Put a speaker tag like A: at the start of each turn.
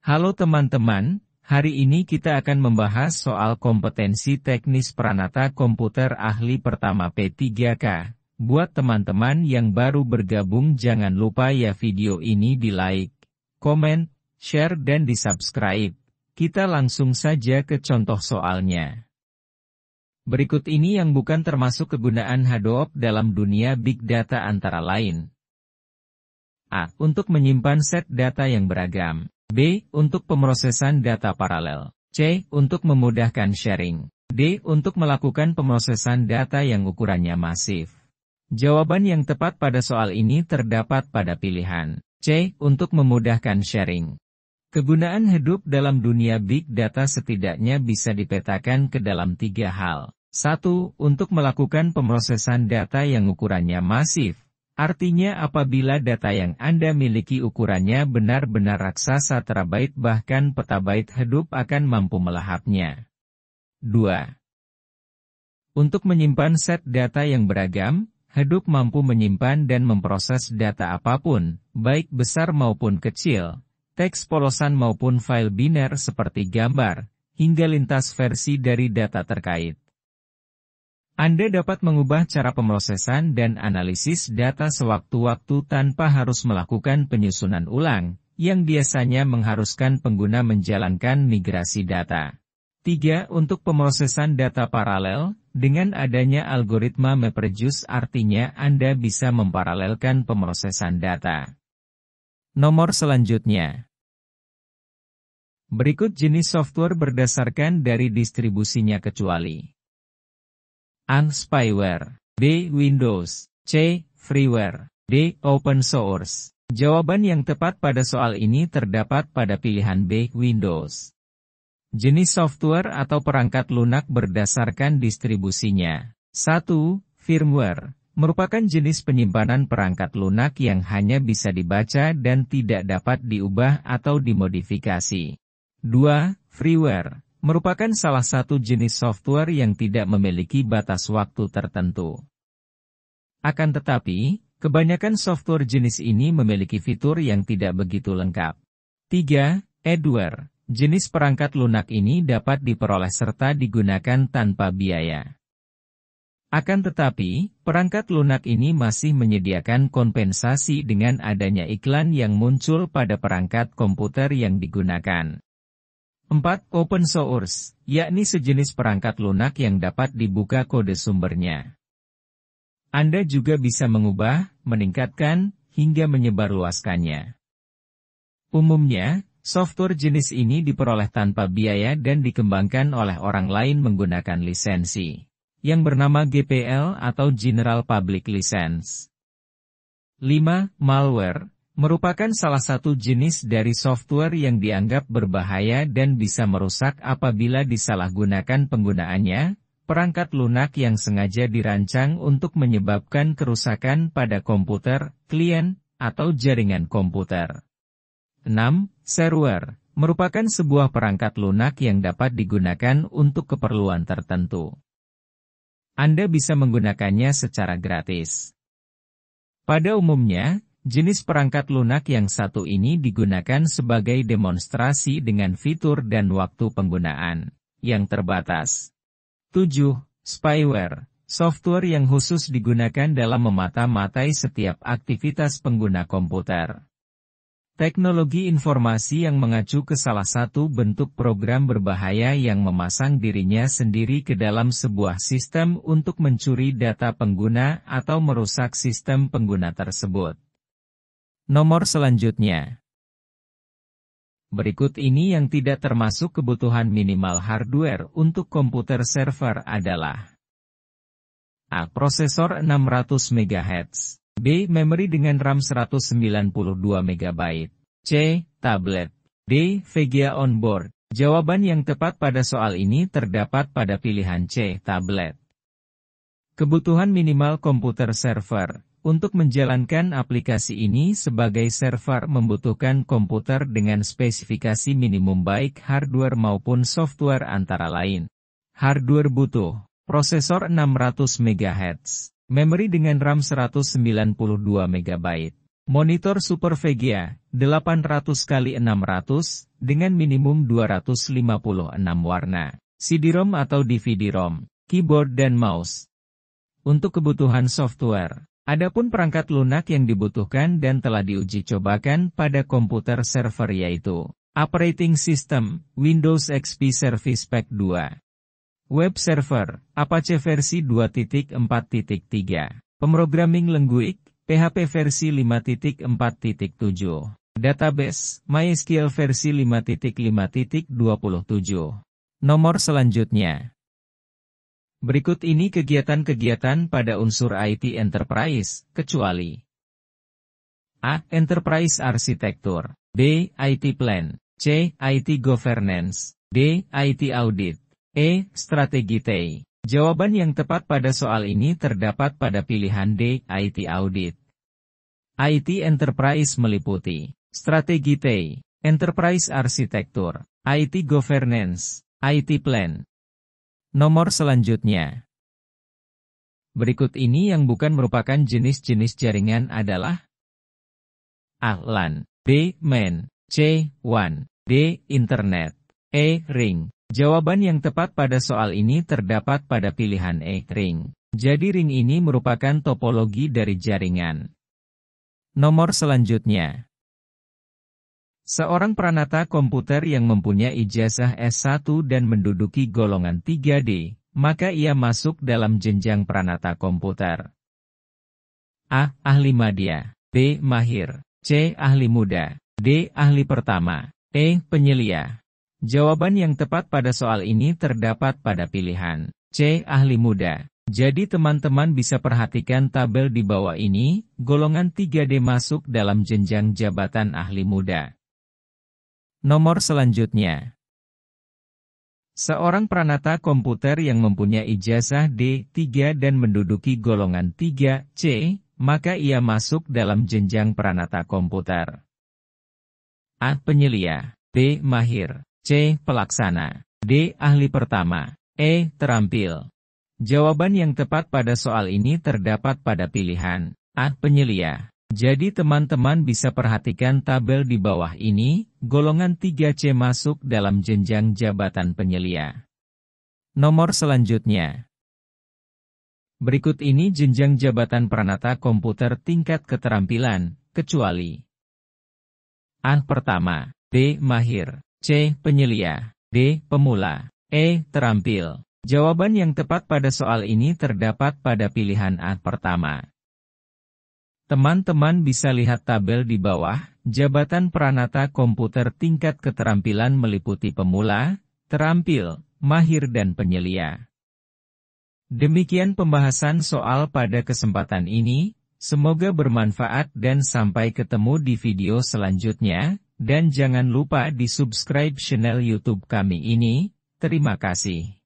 A: Halo teman-teman, hari ini kita akan membahas soal kompetensi teknis Pranata Komputer Ahli Pertama P3K. Buat teman-teman yang baru bergabung jangan lupa ya video ini di like, komen, share dan di subscribe. Kita langsung saja ke contoh soalnya. Berikut ini yang bukan termasuk kegunaan Hadoop dalam dunia Big Data antara lain. A. Untuk menyimpan set data yang beragam. B. Untuk pemrosesan data paralel. C. Untuk memudahkan sharing. D. Untuk melakukan pemrosesan data yang ukurannya masif. Jawaban yang tepat pada soal ini terdapat pada pilihan C. Untuk memudahkan sharing. Kegunaan Hadoop dalam dunia Big Data setidaknya bisa dipetakan ke dalam 3 hal. 1. Untuk melakukan pemrosesan data yang ukurannya masif. Artinya apabila data yang Anda miliki ukurannya benar-benar raksasa terabyte bahkan petabyte, Hadoop akan mampu melahapnya. 2. Untuk menyimpan set data yang beragam, Hadoop mampu menyimpan dan memproses data apapun, baik besar maupun kecil, teks polosan maupun file biner seperti gambar, hingga lintas versi dari data terkait. Anda dapat mengubah cara pemrosesan dan analisis data sewaktu-waktu tanpa harus melakukan penyusunan ulang, yang biasanya mengharuskan pengguna menjalankan migrasi data. 3. Untuk pemrosesan data paralel, dengan adanya algoritma MapReduce artinya Anda bisa memparalelkan pemrosesan data. Nomor selanjutnya. Berikut jenis software berdasarkan dari distribusinya kecuali. A. Spyware. B. Windows. C. Freeware. D. Open source. Jawaban yang tepat pada soal ini terdapat pada pilihan B. Windows. Jenis software atau perangkat lunak berdasarkan distribusinya. 1. Firmware. Merupakan jenis penyimpanan perangkat lunak yang hanya bisa dibaca dan tidak dapat diubah atau dimodifikasi. 2. Freeware. Merupakan salah satu jenis software yang tidak memiliki batas waktu tertentu. Akan tetapi, kebanyakan software jenis ini memiliki fitur yang tidak begitu lengkap. 3. Adware. Jenis perangkat lunak ini dapat diperoleh serta digunakan tanpa biaya. Akan tetapi, perangkat lunak ini masih menyediakan kompensasi dengan adanya iklan yang muncul pada perangkat komputer yang digunakan. 4. Open source, yakni sejenis perangkat lunak yang dapat dibuka kode sumbernya. Anda juga bisa mengubah, meningkatkan, hingga menyebarluaskannya. Umumnya, software jenis ini diperoleh tanpa biaya dan dikembangkan oleh orang lain menggunakan lisensi, yang bernama GPL atau General Public License. 5. Malware. Merupakan salah satu jenis dari software yang dianggap berbahaya dan bisa merusak apabila disalahgunakan penggunaannya, perangkat lunak yang sengaja dirancang untuk menyebabkan kerusakan pada komputer, klien, atau jaringan komputer. 6. Shareware. Merupakan sebuah perangkat lunak yang dapat digunakan untuk keperluan tertentu. Anda bisa menggunakannya secara gratis. Pada umumnya, jenis perangkat lunak yang satu ini digunakan sebagai demonstrasi dengan fitur dan waktu penggunaan yang terbatas. 7. Spyware. Software yang khusus digunakan dalam memata-matai setiap aktivitas pengguna komputer. Teknologi informasi yang mengacu ke salah satu bentuk program berbahaya yang memasang dirinya sendiri ke dalam sebuah sistem untuk mencuri data pengguna atau merusak sistem pengguna tersebut. Nomor selanjutnya. Berikut ini yang tidak termasuk kebutuhan minimal hardware untuk komputer server adalah A. Prosesor 600 MHz. B. Memori dengan RAM 192 MB. C. Tablet. D. VGA onboard. Jawaban yang tepat pada soal ini terdapat pada pilihan C. Tablet. Kebutuhan minimal komputer server. Untuk menjalankan aplikasi ini sebagai server membutuhkan komputer dengan spesifikasi minimum baik hardware maupun software antara lain. Hardware butuh prosesor 600 MHz, memori dengan RAM 192 MB, Monitor Super VGA 800x600 dengan minimum 256 warna. CD-ROM atau DVD-ROM, keyboard dan mouse. Untuk kebutuhan software, adapun perangkat lunak yang dibutuhkan dan telah diuji cobakan pada komputer server yaitu Operating System, Windows XP Service Pack 2. Web Server, Apache versi 2.4.3. Pemrogramming Language, PHP versi 5.4.7. Database, MySQL versi 5.5.27. Nomor selanjutnya. Berikut ini kegiatan-kegiatan pada unsur IT Enterprise, kecuali A. Enterprise Architecture, B. IT Plan, C. IT Governance, D. IT Audit, E. Strategi T. Jawaban yang tepat pada soal ini terdapat pada pilihan D. IT Audit. IT Enterprise meliputi strategi T, Enterprise Architecture, IT Governance, IT Plan. Nomor selanjutnya. Berikut ini yang bukan merupakan jenis-jenis jaringan adalah A. LAN, B. MAN, C. WAN, D. Internet, E. Ring. Jawaban yang tepat pada soal ini terdapat pada pilihan E. Ring. Jadi ring ini merupakan topologi dari jaringan. Nomor selanjutnya. Seorang peranata komputer yang mempunyai ijazah S1 dan menduduki golongan 3D, maka ia masuk dalam jenjang peranata komputer. A. Ahli madya, B. Mahir, C. Ahli muda, D. Ahli pertama, E. Penyelia. Jawaban yang tepat pada soal ini terdapat pada pilihan C. Ahli muda. Jadi teman-teman bisa perhatikan tabel di bawah ini, golongan 3D masuk dalam jenjang jabatan ahli muda. Nomor selanjutnya. Seorang peranata komputer yang mempunyai ijazah D3 dan menduduki golongan 3C, maka ia masuk dalam jenjang peranata komputer. A. Penyelia, B. Mahir, C. Pelaksana, D. Ahli pertama, E. Terampil. Jawaban yang tepat pada soal ini terdapat pada pilihan A. Penyelia. Jadi teman-teman bisa perhatikan tabel di bawah ini, golongan 3C masuk dalam jenjang jabatan penyelia. Nomor selanjutnya. Berikut ini jenjang jabatan peranata komputer tingkat keterampilan, kecuali A. Pertama, B. Mahir, C. Penyelia, D. Pemula, E. Terampil. Jawaban yang tepat pada soal ini terdapat pada pilihan A. Pertama. Teman-teman bisa lihat tabel di bawah, jabatan peranata komputer tingkat keterampilan meliputi pemula, terampil, mahir dan penyelia. Demikian pembahasan soal pada kesempatan ini, semoga bermanfaat dan sampai ketemu di video selanjutnya, dan jangan lupa di subscribe channel YouTube kami ini, terima kasih.